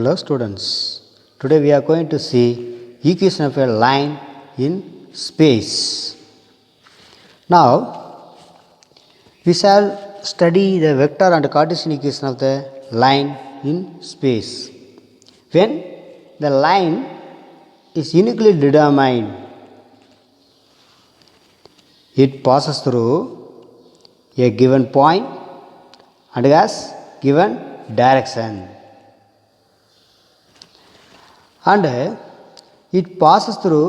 Hello students, today we are going to see equation of a line in space. Now we shall study the vector and Cartesian equation of the line in space. When the line is uniquely determined, it passes through a given point and has given direction. And it passes through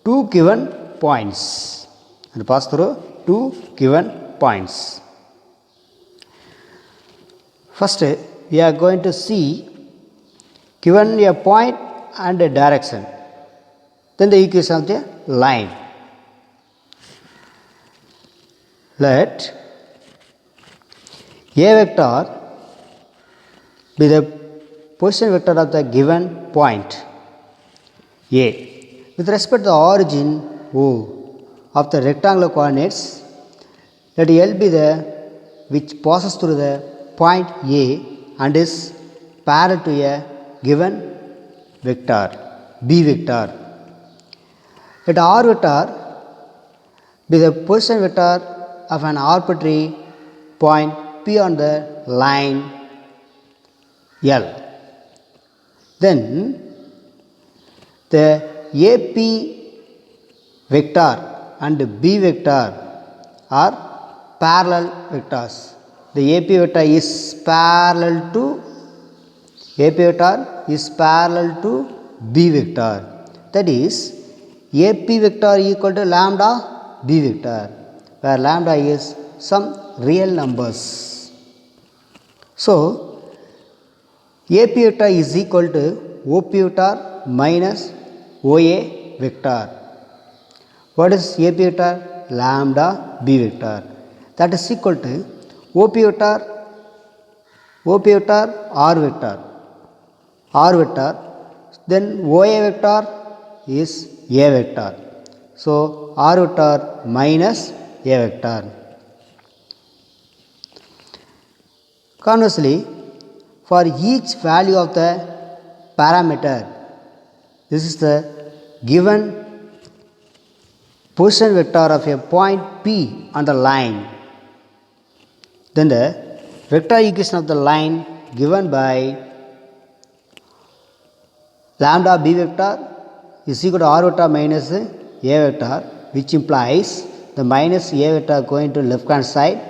two given points. First, we are going to see given a point and a direction, then the equation of the line. Let A vector be the position vector of the given point A with respect to the origin O of the rectangular coordinates. Let L be the which passes through the point A and is parallel to a given vector B vector. Let R vector be the position vector of an arbitrary point P on the line L. Then the AP vector and B vector are parallel vectors. The AP vector is parallel to B vector. That is, AP vector equal to lambda B vector, where lambda is some real numbers. So AP vector is equal to OP vector minus OA vector. What is AP vector? Lambda B vector. That is equal to OP vector R vector, then OA vector is A vector. So R vector minus A vector. Conversely, for each value of the parameter, this is the given position vector of a point P on the line, then the vector equation of the line given by lambda B vector is equal to R vector minus A vector, which implies the minus A vector going to left hand side,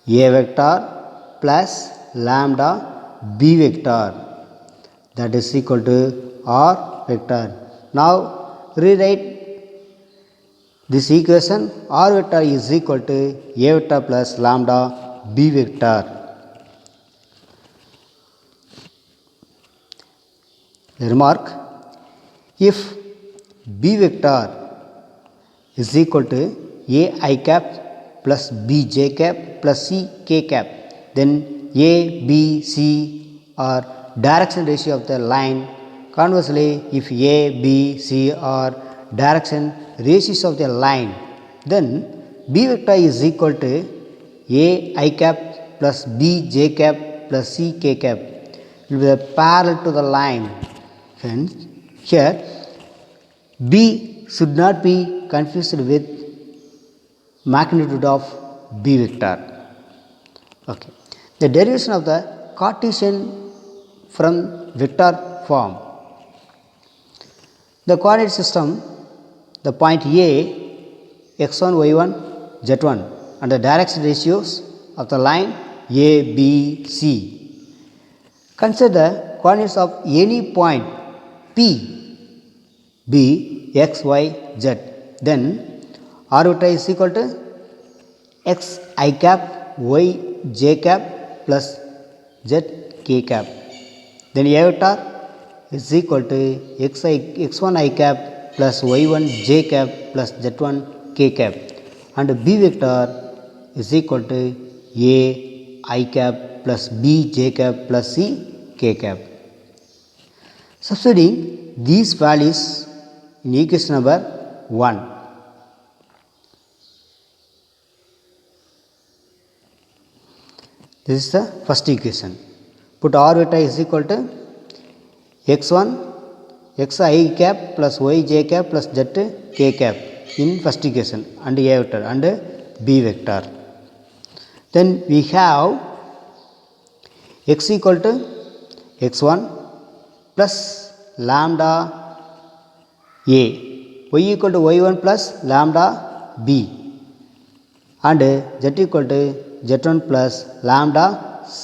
A vector plus lambda B vector, that is equal to R vector. Now rewrite this equation. R vector is equal to A vector plus lambda B vector. The remark: if B vector is equal to A I cap plus B j cap plus C k cap, then A, B, C are direction ratio of the line. Conversely, if A, B, C are direction ratios of the line, then B vector is equal to A I cap plus B j cap plus C k cap will be parallel to the line. Hence, here B should not be confused with magnitude of B vector. Okay. The derivation of the Cartesian from vector form. The coordinate system, the point A, x1, y1, z1, and the direction ratios of the line A, B, C. Consider the coordinates of any point P, B, x, y, z. Then R vector is equal to x I cap, y j cap plus z k cap. Then A vector is equal to x1 I cap plus y1 j cap plus z1 k cap, and B vector is equal to A I cap plus B j cap plus C k cap. Substituting these values in equation number 1. This is the first equation. put r vector is equal to x1 xi cap plus yj cap plus z k cap in first equation and a vector and b vector. Then we have x equal to x1 plus lambda a, y equal to y1 plus lambda b, and z equal to z1 plus lambda c.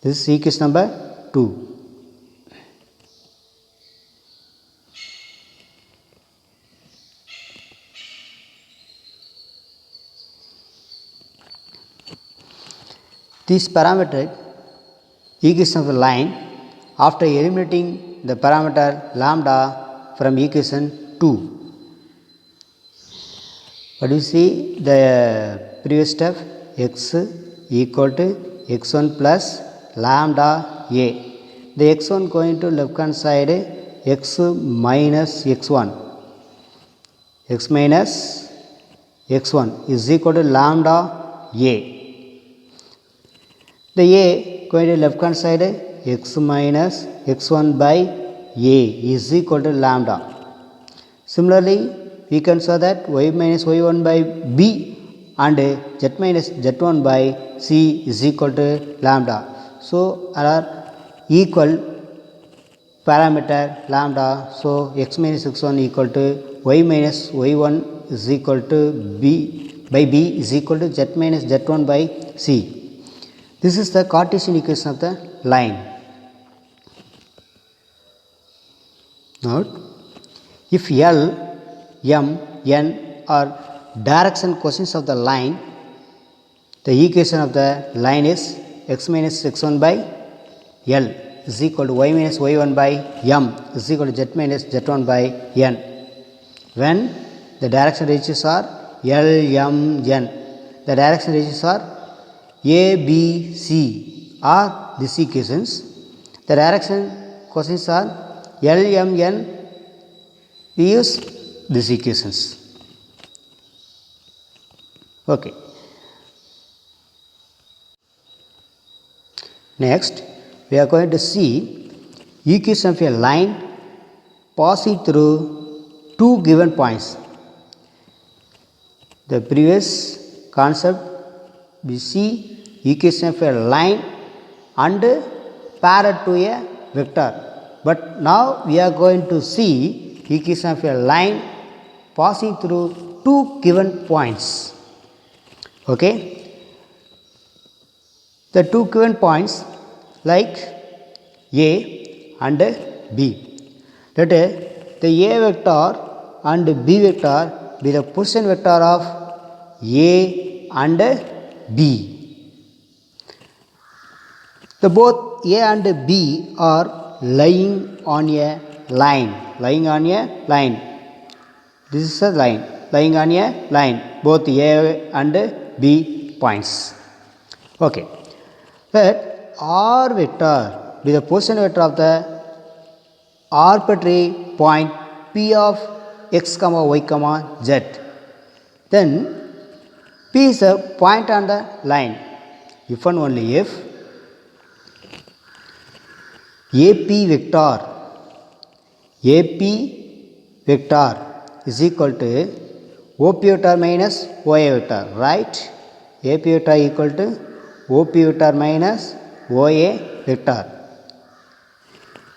This is equation number 2. This parametric equation of the line after eliminating the parameter lambda from equation 2. What do you see? The previous step, x equal to x1 plus lambda a. The x1 going to left hand side, x minus x1, x minus x1 is equal to lambda a. The a going to left hand side, x minus x1 by a is equal to lambda. Similarly, we can show that y minus y1 by b and z minus z1 by c is equal to lambda. So, are equal parameter lambda. So, x minus x1 equal to y minus y1 is equal to b by b is equal to z minus z1 by c. This is the Cartesian equation of the line. Note, if L, M, N are direction coefficients of the line, the equation of the line is x minus x1 by L is equal to y minus y1 by M is equal to z minus z1 by N. When the direction ranges are L, M, N, the direction ranges are A, B, C are these equations. The direction coefficients are L, M, N. We use these equations. Okay. Next, we are going to see equation of a line passing through two given points. The previous concept, we see equation of a line and parallel to a vector. But now we are going to see equation of a line passing through two given points. Okay. The two given points like A and B. Let the A vector and B vector be the position vector of A and B. The both A and B are lying on a line. Lying on a line. This is a line. Lying on a line. Both A and B points. Okay. Let R vector be the position vector of the arbitrary point P of x comma y comma z. Then P is a point on the line if and only if AP vector is equal to OP vector minus OA vector, right? AP vector equal to OP vector minus OA vector.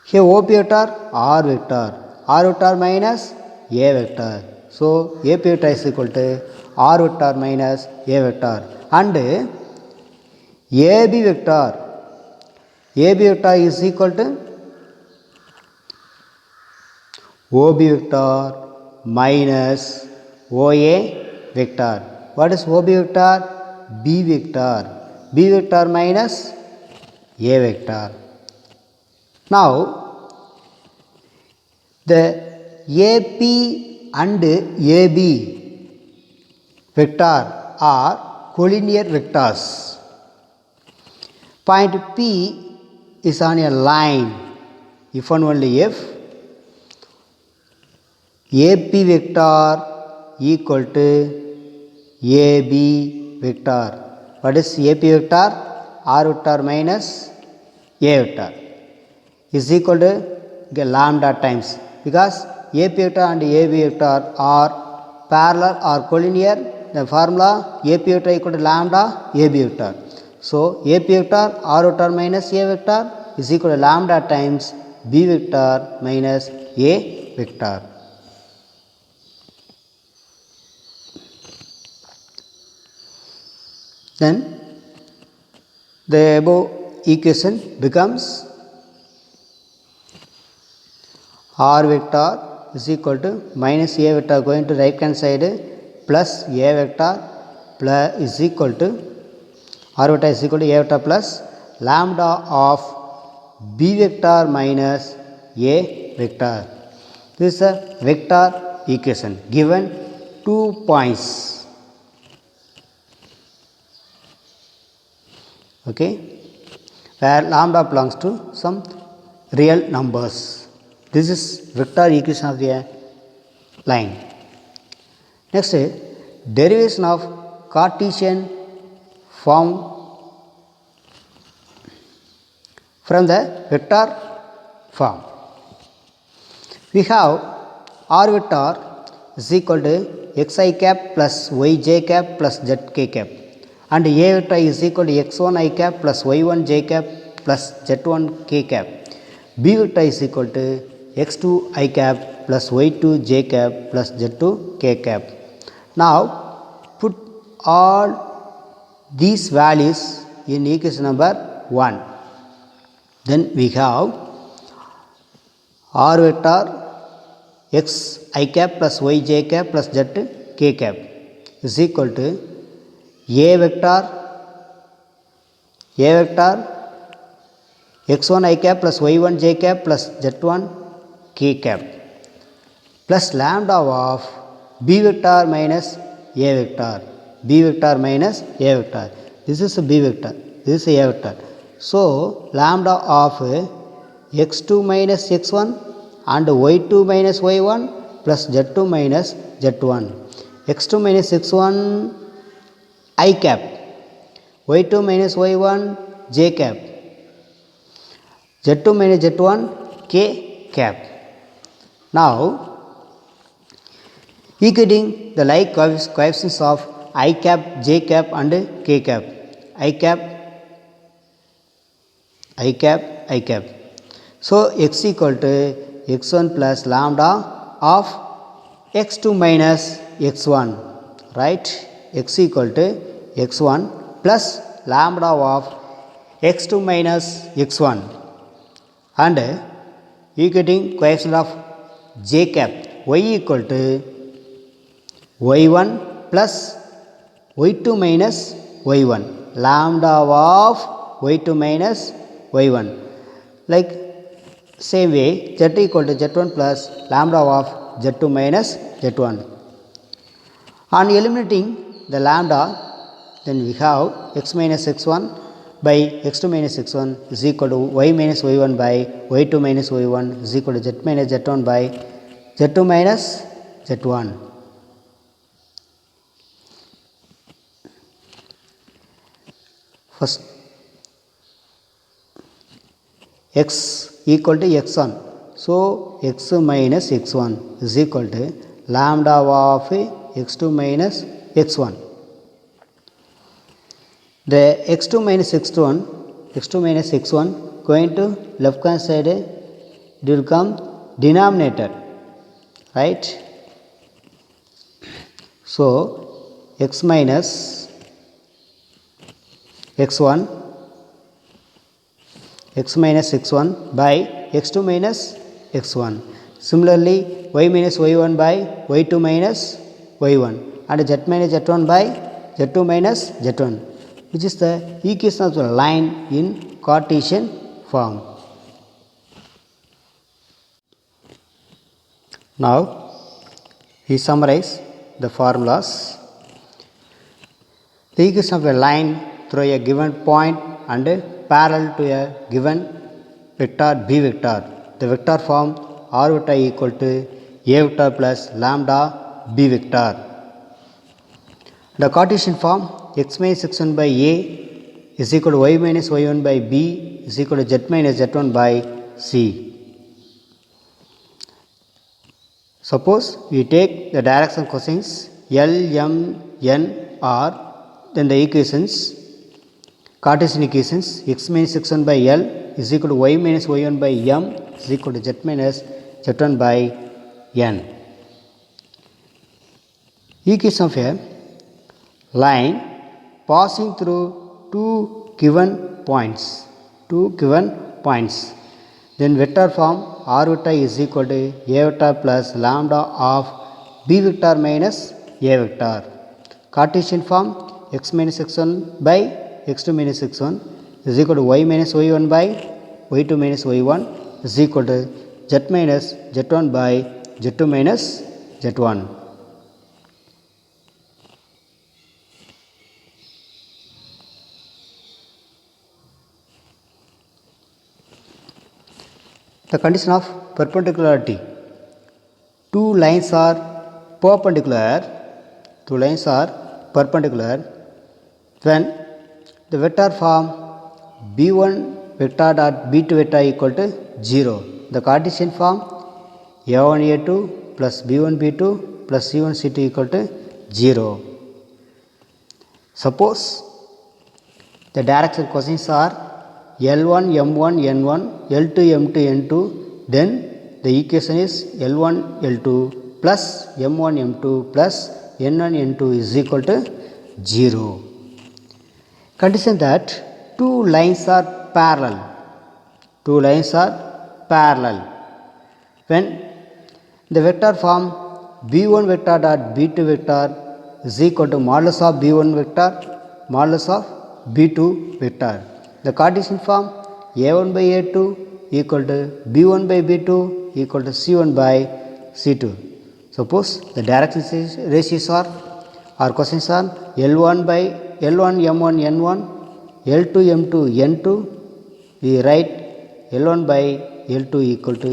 Here OP vector R vector minus A vector. So AP vector is equal to R vector minus A vector, and AB vector is equal to OB vector minus OA vector. What is OB vector? B vector minus A vector. Now the AP and AB vector are collinear vectors. Point P is on a line if and only if AP vector equal to AB vector. What is AP vector? r vector minus a vector is equal to lambda times, because AP vector and AB vector are parallel or collinear. The formula AP vector equal to lambda AB vector. So AP vector r vector minus a vector is equal to lambda times b vector minus a vector. Then the above equation becomes r vector is equal to minus a vector going to right hand side plus a vector plus is equal to r vector is equal to a vector plus lambda of b vector minus a vector. This is a vector equation given 2 points. Okay, where lambda belongs to some real numbers. This is vector equation of the line. Next, derivation of Cartesian form from the vector form. We have r vector is equal to xi cap plus yj cap plus zk cap, and a vector is equal to x1 I cap plus y1 j cap plus z1 k cap. B vector is equal to x2 I cap plus y2 j cap plus z2 k cap. Now put all these values in equation number 1. Then we have r vector x I cap plus y j cap plus z k cap is equal to a vector x1 I cap plus y1 j cap plus z1 k cap plus lambda of b vector minus a vector, b vector minus a vector. This is a b vector, this is a vector. So lambda of x2 minus x1 and y2 minus y1 plus z2 minus z1. x2 minus x1 I cap, y2 minus y1 j cap, z2 minus z1 k cap. Now equating the like coefficients of I cap, j cap and k cap. I cap, I cap, I cap. So x equal to x1 plus lambda of x2 minus x1, right? X equal to x1 plus lambda of x2 minus x1, and equating coefficient of j cap, y equal to y1 plus y2 minus y1, lambda of y2 minus y1. Like same way, z equal to z1 plus lambda of z2 minus z1. On eliminating the lambda, then we have x minus x1 by x2 minus x1 is equal to y minus y1 by y2 minus y1 is equal to z minus z1 by z2 minus z1. First, x equal to x1. So x minus x1 is equal to lambda of x2 minus x1. The x2 minus x1 going to left hand side, it will come denominator, right? So x minus x1, x minus x1 by x2 minus x1. Similarly, y minus y1 by y2 minus y1, and z minus z1 by z2 minus z1, which is the equation of the line in Cartesian form. Now we summarize the formulas. The equation of a line through a given point and parallel to a given vector b vector. The vector form r vector equal to a vector plus lambda b vector. The Cartesian form x minus x1 by a is equal to y minus y1 by b is equal to z minus z1 by c. Suppose we take the direction cosines L, M, N are, then the equations, Cartesian equations, x minus x1 by L is equal to y minus y1 by M is equal to z minus z1 by N. Equation of a line passing through two given points, then vector form r vector is equal to a vector plus lambda of b vector minus a vector. Cartesian form x minus x1 by x2 minus x1 is equal to y minus y1 by y2 minus y1 is equal to z minus z1 by z2 minus z1. The condition of perpendicularity. Two lines are perpendicular when the vector form b1 vector dot b2 vector equal to 0. The Cartesian form a1 a2 plus b1 b2 plus c1 c2 equal to 0. Suppose the direction cosines are L1 M1 N1 L2 M2 N2, then the equation is L1 L2 plus M1 M2 plus N1 N2 is equal to 0. Condition that two lines are parallel. When the vector form b1 vector dot b2 vector is equal to modulus of b1 vector modulus of b2 vector. The Cartesian form a1 by a2 equal to b1 by b2 equal to c1 by c2. Suppose the direction ratios are cosines are L1 by L1 M1 N1 L2 M2 N2. We write L1 by L2 equal to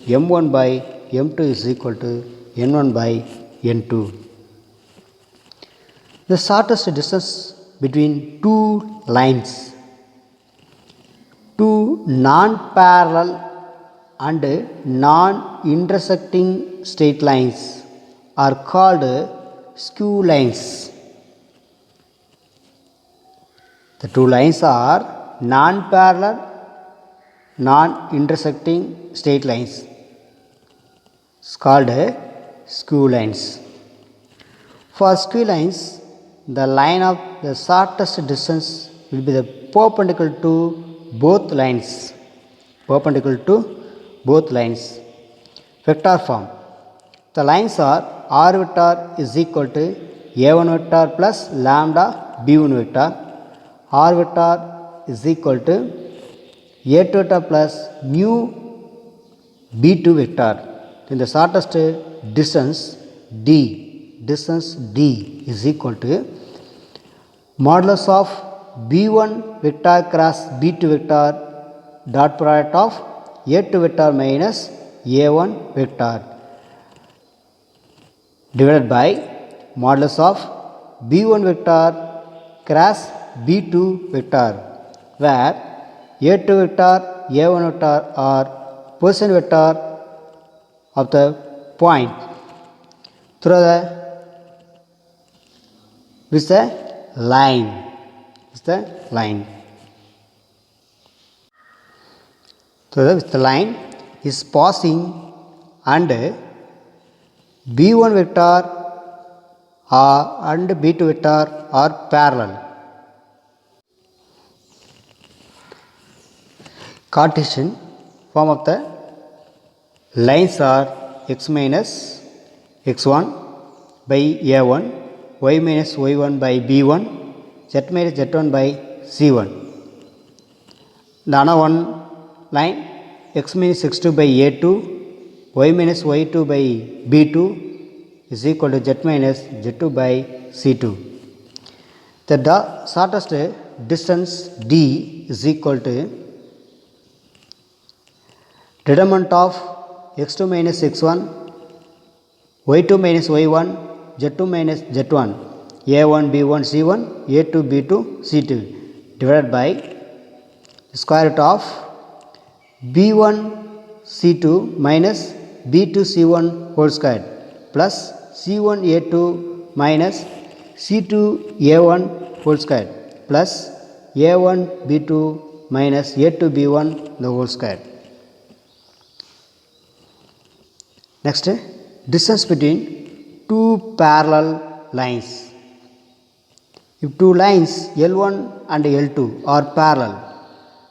M1 by M2 is equal to N1 by N2. The shortest distance between two lines, two non-parallel and non-intersecting straight lines are called skew lines. The two lines are non-parallel, non-intersecting straight lines. It's called skew lines. For skew lines, the line of the shortest distance will be the perpendicular to both lines. Vector form. The lines are r vector is equal to a1 vector plus lambda b1 vector. R vector is equal to a2 vector plus mu b2 vector. Then the shortest distance d is equal to modulus of b1 vector cross b2 vector dot product of a2 vector minus a1 vector divided by modulus of b1 vector cross b2 vector, where a2 vector a1 vector are position vector of the point through the with the line. So the line is passing and b1 vector and b2 vector are parallel. Cartesian form of the lines are x minus x1 by a1, y minus y1 by b1, z minus z1 by c1. The other one line x minus x2 by a2, y minus y2 by b2 is equal to z minus z2 by c2. The shortest distance d is equal to determinant of x2 minus x1, y2 minus y1, z2 minus z1, a1 b1 c1, a2 b2 c2. divided by square root of b1 c2 minus b2 c1 whole square plus c1 a2 minus c2 a1 whole square plus a1 b2 minus a2 b1 the whole square. Next, distance between two parallel lines. If two lines L1 and L2 are parallel,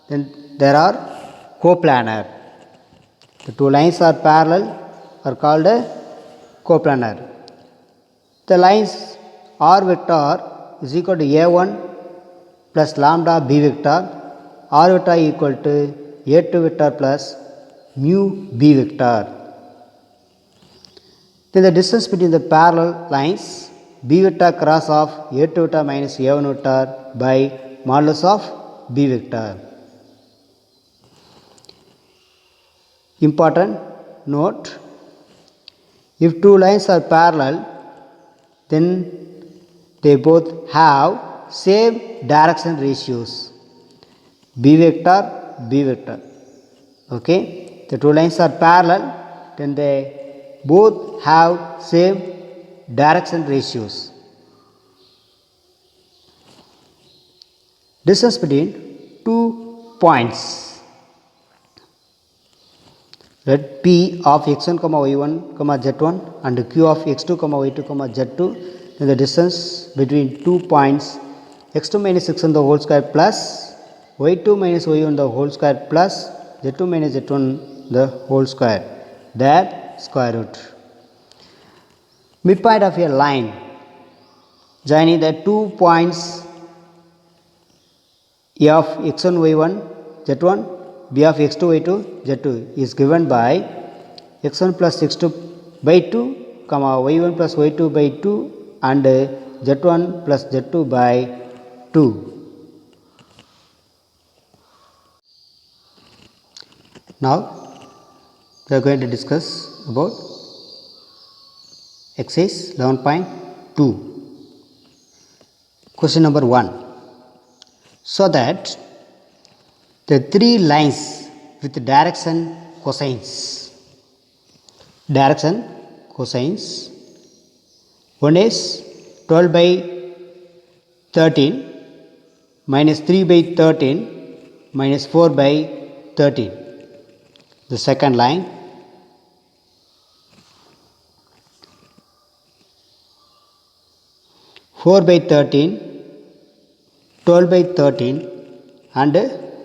then there are coplanar. The two lines are parallel are called coplanar. The lines R vector is equal to A1 plus lambda B vector, R vector equal to A2 vector plus mu B vector. Then the distance between the parallel lines B vector cross of A2 vector minus A1 vector by modulus of B vector. Important note, if two lines are parallel, then they both have same direction ratios, B vector, B vector. Okay, the two lines are parallel, then they both have same direction ratios. Distance between two points, let P of x1 y1 z1 and Q of x2 y2 z2, then the distance between 2 points x2 minus x1 the whole square plus y2 minus y1 the whole square plus z2 minus z1 the whole square, that square root. Midpoint of a line joining the 2 points A of x1 y1 z1, B of x2 y2 z2 is given by x1 plus x2 by 2, y1 plus y2 by 2 and z1 plus z2 by 2. Now we are going to discuss about exercise 11.2. Question number 1. So that the three lines with direction cosines, one is 12 by 13 minus 3 by 13 minus 4 by 13. The second line, four by 13, 12 by 13 and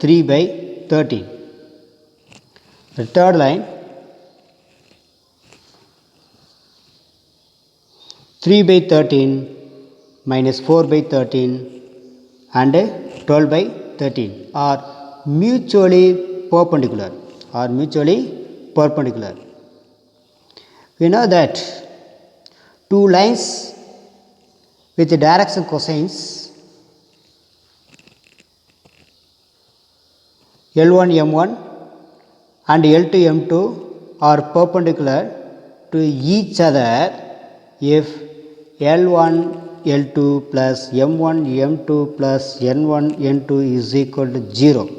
3 by 13. The third line, 3 by 13 minus 4 by 13 and 12 by 13 are mutually perpendicular. We know that two lines with the direction cosines L1 M1 and L2 M2 are perpendicular to each other if L1 L2 plus M1 M2 plus N1 N2 is equal to 0.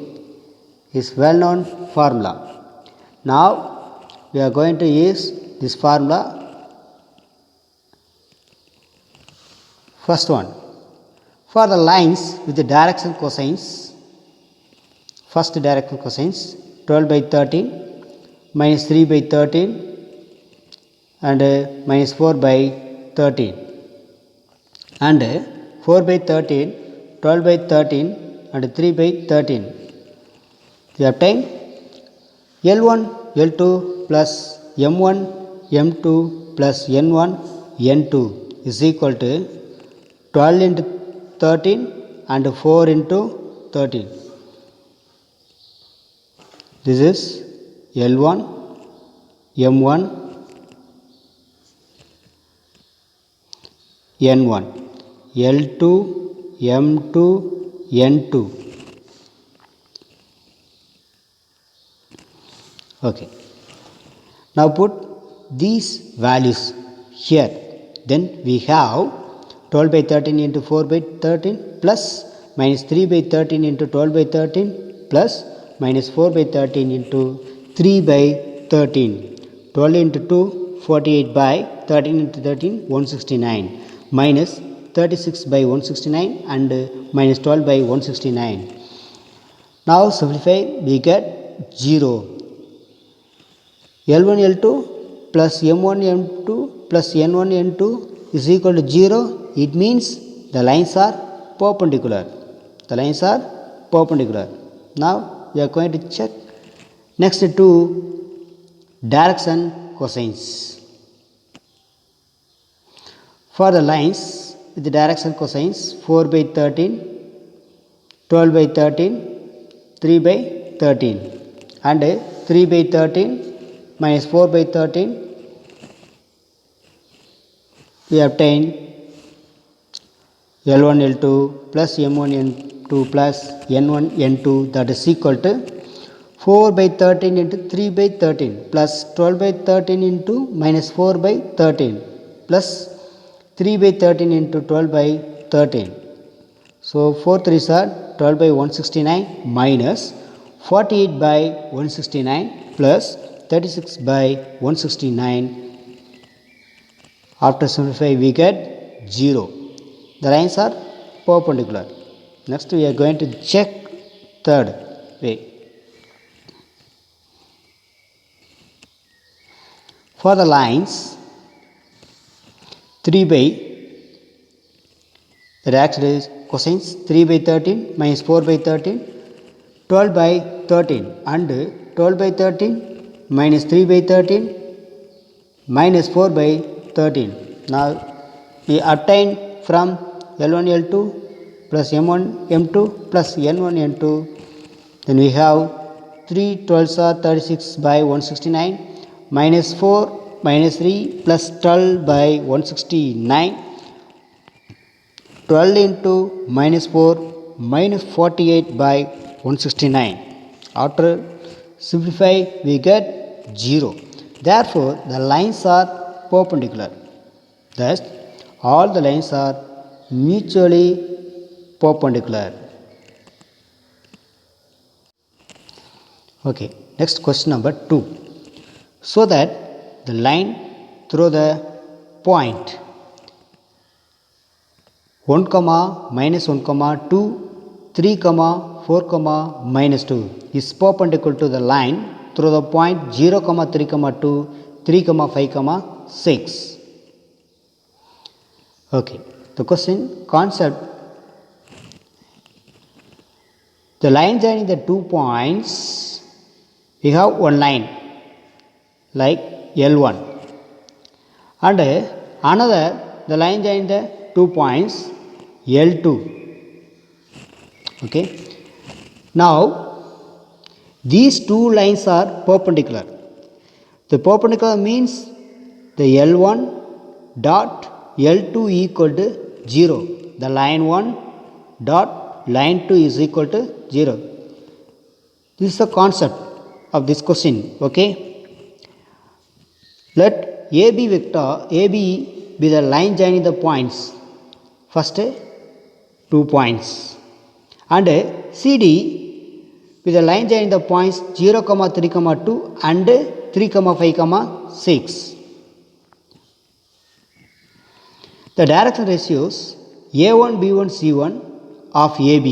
Is well known formula. Now we are going to use this formula. First one, for the lines with the direction cosines, first direction cosines 12 by 13 minus 3 by 13 and minus 4 by 13 and 4 by 13, 12 by 13 and 3 by 13. We obtain L1 L2 plus M1 M2 plus N1 N2 is equal to 12 into 13 and 4 into 13. This is L1 M1 N1, L2 M2 N2. Okay. Now put these values here. Then we have 12 by 13 into 4 by 13 plus minus 3 by 13 into 12 by 13 plus minus 4 by 13 into 3 by 13. 12 into 2, 48 by 13 into 13, 169 minus 36 by 169 and minus 12 by 169. Now simplify, we get 0. L1 L2 plus M1 M2 plus N1 N2 is equal to 0. It means the lines are perpendicular. The lines are perpendicular. Now we are going to check next to direction cosines. For the lines with the direction cosines, 4 by 13, 12 by 13, 3 by 13 and 3 by 13 minus 4 by 13, we obtain L1 L2 plus M1 M2 plus N1 N2, that is equal to 4 by 13 into 3 by 13 plus 12 by 13 into minus 4 by 13 plus 3 by 13 into 12 by 13. So 4 3s are 12 by 169 minus 48 by 169 plus 36 by 169. After simplify, we get 0. The lines are perpendicular. Next we are going to check third way. For the lines 3 by, that actually is cosines, 3 by 13 minus 4 by 13, 12 by 13 and 12 by 13 minus 3 by 13 minus 4 by 13. Now we obtain from L1 L2 plus M1 M2 plus N1 N2, then we have 3 12s are 36 by 169 minus 4 minus 3 plus 12 by 169, 12 into minus 4 minus 48 by 169. After simplify, we get 0. Therefore the lines are perpendicular. Thus all the lines are mutually perpendicular. Okay, next question number 2. So that the line through the point 1 comma minus 1 comma 2, 3 comma 4 comma minus 2 is perpendicular to the line through the point 0 comma 3 comma 2, 3 comma 5 comma 6. Okay, the question concept, the line joining the 2 points, we have one line like L1 and another, the line joining the 2 points L2. Okay, now these two lines are perpendicular. The perpendicular means the L1 dot L2 equal to 0. The line 1 dot line 2 is equal to 0. This is the concept of this question. Okay, let AB vector, AB be the line joining the points, first 2 points, and CD be the line joining the points 0 comma 3 comma 2 and 3 comma 5 comma 6. The direction ratios A1 B1 C1 of AB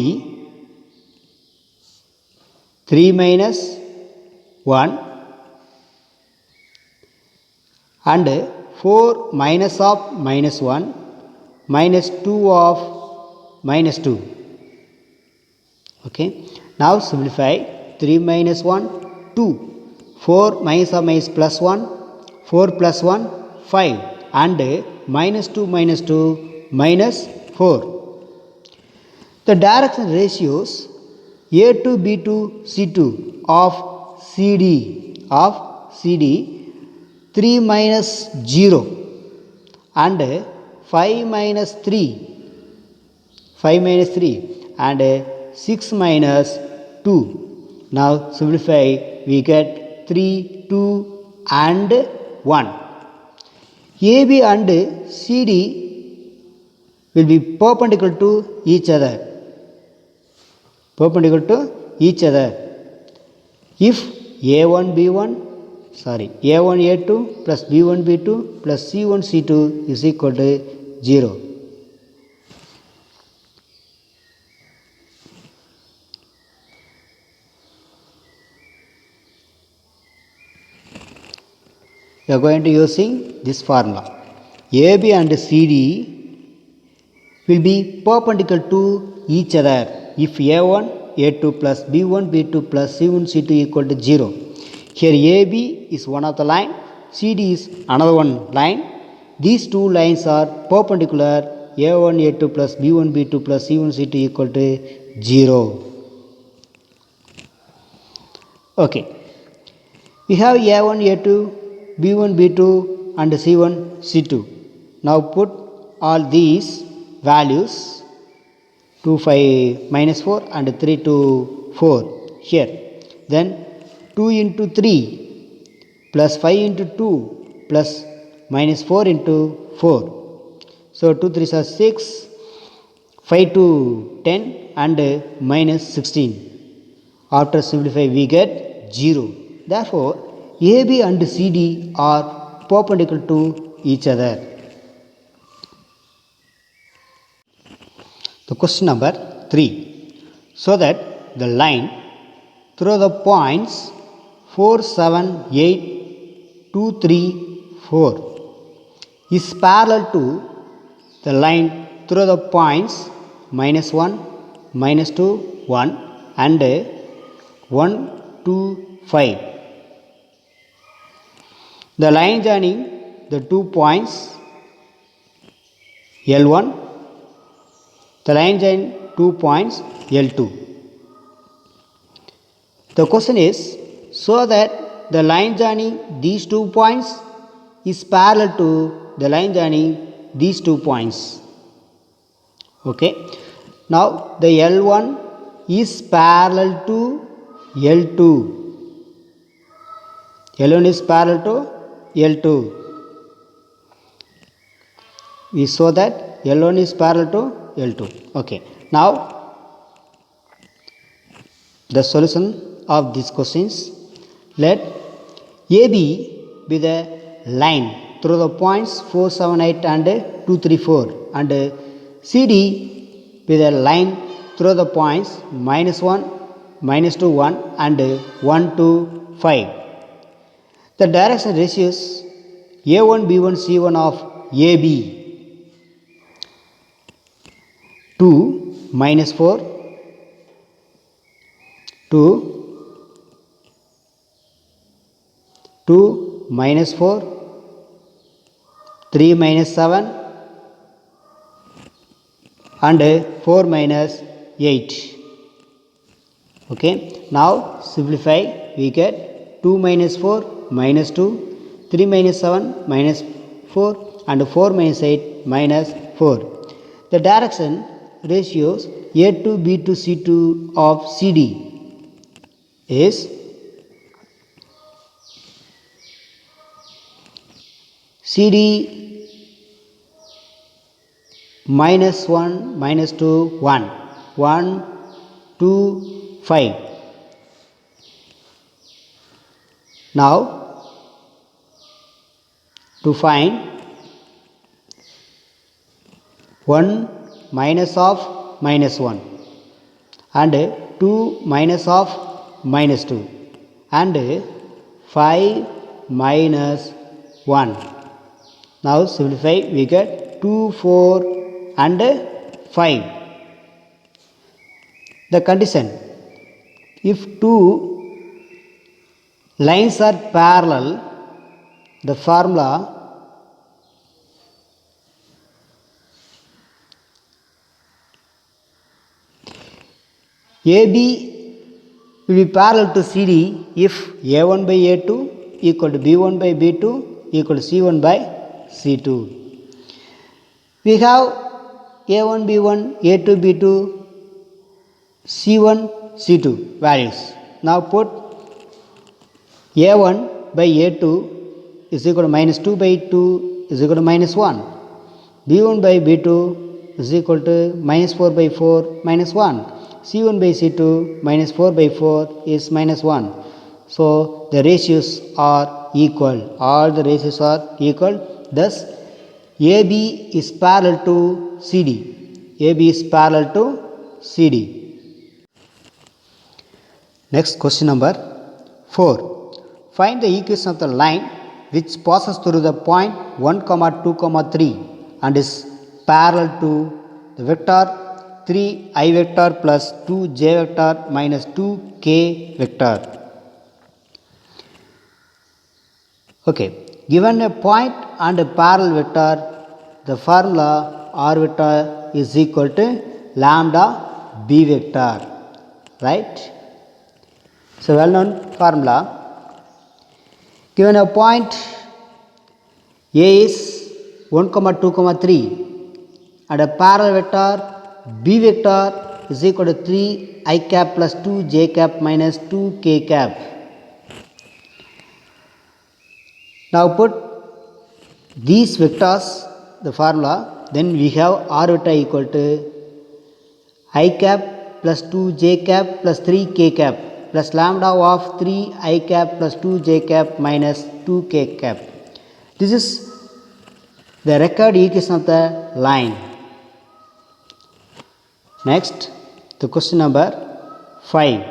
3 minus 1 and 4 minus of minus 1 minus 2 of minus 2. Okay, now simplify, 3 minus 1 2, 4 minus of minus plus 1, 4 plus 1 5 and minus 2 minus 2 minus 4. The direction ratios A2 B2 C2 of CD 3 minus 0 and 5 minus 3 and 6 minus 2. Now simplify, we get 3 2 and 1. AB and CD will be perpendicular to each other. perpendicular to each other. If A1 B1 A1 A2 plus B1 B2 plus C1 C2 is equal to 0. We are going to using this formula. AB and CD will be perpendicular to each other if A1 A2 plus B1 B2 plus C1 C2 equal to 0. Here AB is one of the line, CD is another one line. These two lines are perpendicular. A1 A2 plus B1 B2 plus C1 C2 equal to 0. Okay. We have A1 A2 B1 B2 and C1 C2. Now put all these values 2 5 minus 4 and 3 to 4 here. Then 2 into 3 plus 5 into 2 plus minus 4 into 4. So 2 3s are 6, 5 to 10 and minus 16. After simplify we get 0. Therefore AB and CD are perpendicular to each other. The question number 3. So that the line through the points 4, 7, 8, 2, 3, 4 is parallel to the line through the points minus 1, minus 2, 1 and 1, 2, 5. The line joining the 2 points L1, the line joining 2 points L2. The question is, so that the line joining these 2 points is parallel to the line joining these 2 points. Okay. Now the L1 is parallel to L2. L1 is parallel to L2. We saw that L1 is parallel to L2. Okay. Now the solution of these questions. Let AB be the line through the points 4, 7, 8 and 2, 3, 4 and CD be the line through the points minus 1, minus 2, 1 and 1, 2, 5. The direction ratios A1, B1, C1 of AB 2, minus 4, 2, 2, minus 4, 3, minus 7 and 4, minus 8. Okay. Now simplify, we get 2 minus 4 minus 2, 3 minus 7 minus 4 and 4 minus 8 minus 4. The direction ratios A2, B2, C2 of CD is CD minus 1, minus 2, 1, 1, 2, 5. Now to find 1 minus of minus 1 and 2 minus of minus 2 and 5 minus 1. Now simplify, we get 2, 4 and 5. The condition, if two lines are parallel, the formula AB will be parallel to CD if A1 by A2 equal to B1 by B2 equal to C1 by C2. We have A1, B1, A2, B2, C1, C2 values. Now put A1 by A2 is equal to minus 2 by 2 is equal to minus 1. B1 by B2 is equal to minus 4 by 4 minus 1. C1 by C2 minus 4 by 4 is minus 1. So the ratios are equal. All the ratios are equal. Thus AB is parallel to CD. AB is parallel to CD. Next question number 4. Find the equation of the line which passes through the point 1, 2, 3 and is parallel to the vector 3i vector plus 2j vector minus 2k vector. Okay, given a point and a parallel vector, the formula r vector is equal to lambda b vector, right? So well known formula. Given a point A is 1, 2, 3 and a parallel vector b vector is equal to 3i cap plus 2j cap minus 2k cap. Now put these vectors the formula, then we have r vector equal to I cap plus 2j cap plus 3k cap plus lambda of 3i cap plus 2j cap minus 2k cap. This is the required equation of the line. Next, the question number 5.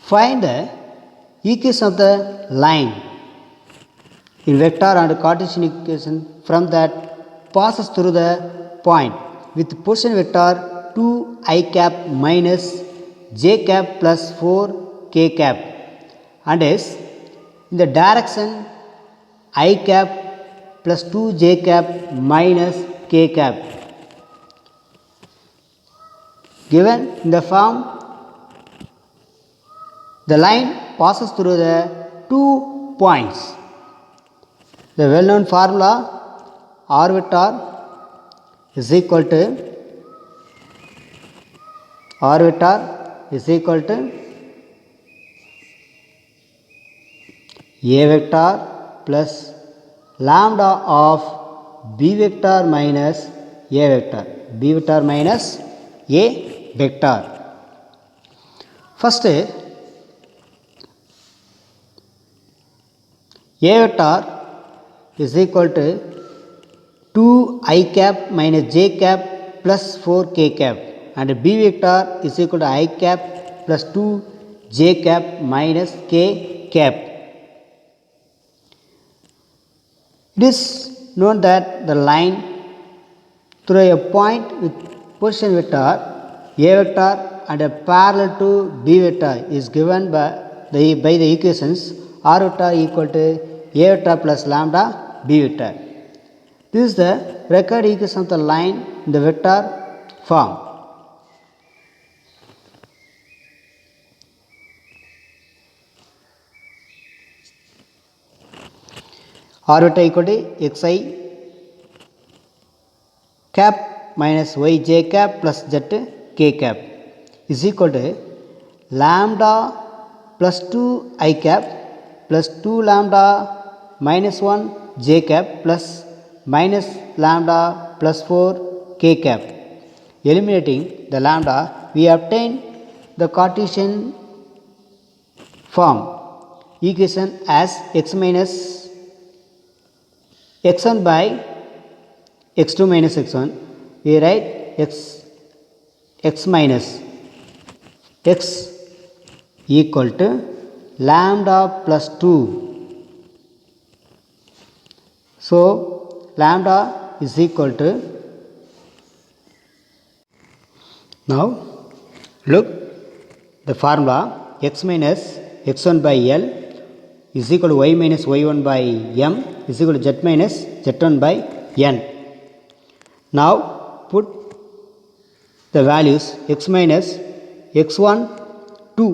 Find the equation of the line in vector and Cartesian equation from that passes through the point with position vector 2i cap minus j cap plus 4k cap and is in the direction I cap plus 2j cap minus k cap. Given in the form, the line passes through the 2 points. The well known formula r vector is equal to a vector plus lambda of b vector minus a vector, a vector. First, a vector is equal to 2i cap minus j cap plus 4k cap and b vector is equal to I cap plus 2j cap minus k cap. It is known that the line through a point with position vector a vector and a parallel to b vector is given by the equations r vector equal to a vector plus lambda b vector. This is the required equation of the line in the vector form. R vector equal to xi cap minus yj cap plus zk cap is equal to lambda plus 2i cap plus 2 lambda minus 1 j cap plus minus lambda plus 4 k cap. Eliminating the lambda, we obtain the Cartesian form equation as x minus x1 by x2 minus x1. We write x minus x equal to lambda plus 2. So lambda is equal to, now look the formula, x minus x1 by L is equal to y minus y1 by m is equal to z minus z1 by n. Now put the values x minus x1 2.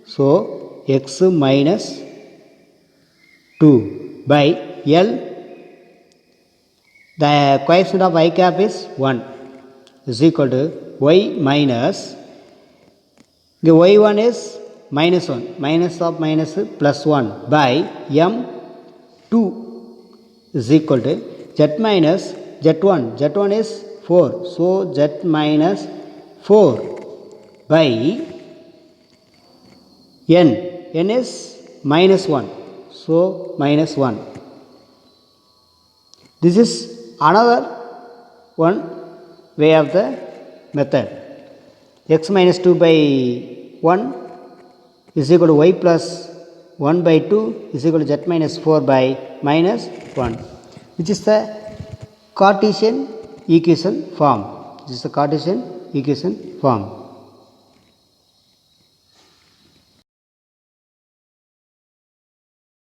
So x minus 2 by L, the coefficient of I cap is 1 is equal to y minus, the y1 is minus 1, minus of minus plus 1 by m 2 is equal to z minus z1 is 4. So z minus 4 by n. N is minus 1. So minus 1. This is another one way of the method. X minus 2 by 1 is equal to y plus 1 by 2 is equal to z minus 4 by minus 1, which is the Cartesian equation form. This is the Cartesian equation form.